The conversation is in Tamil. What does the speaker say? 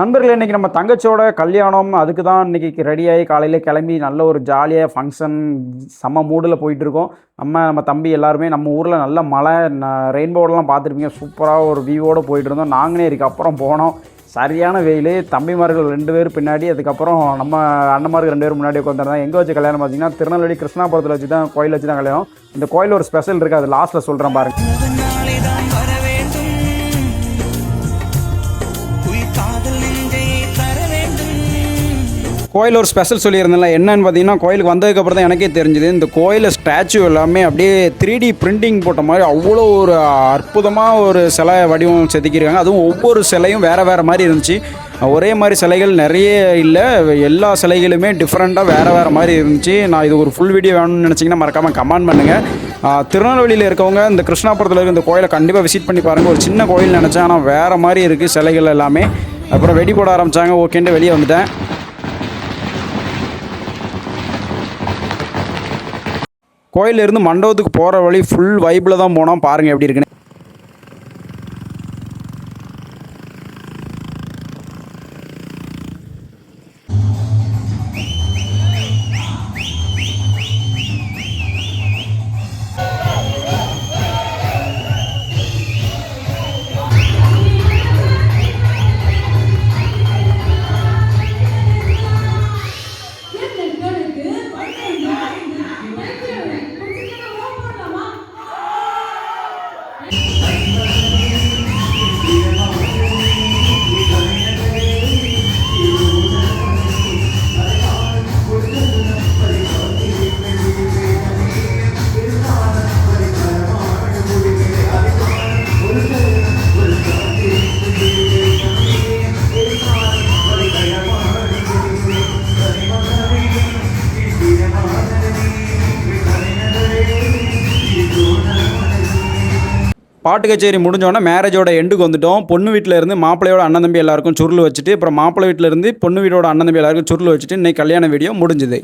நண்பர்களே, இன்னைக்கு நம்ம தங்கச்சியோட கல்யாணம். அதுக்கு தான் இன்னைக்கு ரெடியாகி காலையில கிளம்பி நல்ல ஒரு ஜாலியாக ஃபங்க்ஷன் செம்ம மூடில் போயிட்டுருக்கோம். நம்ம தம்பி எல்லாருமே நம்ம ஊரில் நல்ல மழை ரெயின்போடெலாம் பார்த்துருப்பீங்க. சூப்பராக ஒரு வியூவோடு போயிட்டு இருந்தோம். நாங்களே இதுக்கப்புறம் போனோம். சரியான வெயில். தம்பிமார்கள் 2 பேர் பின்னாடி, அதுக்கப்புறம் நம்ம அண்ணன்மார்கள் 2 பேர் முன்னாடி உட்காந்துருந்தாங்க. எங்கே வச்சு கல்யாணம் பார்த்தீங்கன்னா திருநெல்வேலி கிருஷ்ணாபுரத்தில் வச்சு தான், கோயில் வச்சு தான் கல்யாணம். இந்த கோயில் ஒரு ஸ்பெஷல் இருக்குது, அது லாஸ்ட்டில் சொல்கிறேன் பாருங்கள். கோயில் ஒரு ஸ்பெஷல் சொல்லியிருந்தேன்ல, என்னன்னு பார்த்தீங்கன்னா கோயிலுக்கு வந்ததுக்கப்புறம் தான் எனக்கே தெரிஞ்சுது. இந்த கோயிலில் ஸ்டாச்சு எல்லாமே அப்படியே 3D பிரிண்டிங் போட்ட மாதிரி அவ்வளோ ஒரு அற்புதமாக ஒரு சிலை வடிவம் செதுக்கியிருக்காங்க. அதுவும் ஒவ்வொரு சிலையும் வேறு மாதிரி இருந்துச்சு. ஒரே மாதிரி சிலைகள் நிறைய இல்லை, எல்லா சிலைகளுமே டிஃப்ரெண்ட்டாக வேறு மாதிரி இருந்துச்சு. நான் இது ஒரு ஃபுல் வீடியோ வேணும்னு நினச்சிங்கன்னா மறக்காமல் கமெண்ட் பண்ணுங்கள். திருநெல்வேலியில் இருக்கவங்க இந்த கிருஷ்ணாபுரத்தில் இருக்க இந்த கோயிலை கண்டிப்பாக விசிட் பண்ணி பாருங்கள். ஒரு சின்ன கோயில் நினச்சேன், ஆனால் வேறு மாதிரி இருக்குது சிலைகள் எல்லாமே. அப்புறம் வெடி போட ஆரம்பித்தாங்க. ஓகேன்ட்டு வெளியே வந்துட்டேன். கோயிலிருந்து மண்டபத்துக்கு போகிற வழி ஃபுல் வைப்பில் தான் போனோம். பாருங்கள் எப்படி இருக்குன்னு. பாட்டு கச்சேரி முடிஞ்சோடனே மேரேஜோட எண்டுக்கு வந்துட்டோம். பொண்ணு வீட்டில் இருந்து மாப்பிள்ளையோட அண்ணன் தம்பி எல்லாருக்கும் சுருள் வச்சுட்டு, அப்புறம் மாப்பிள்ளை வீட்டில் இருந்து பொண்ணு வீட்டோட அண்ணன் தம்பி எல்லாருக்கும் சுருள் வச்சுட்டு இன்றைக்கி கல்யாண வீடியோ முடிஞ்சுது.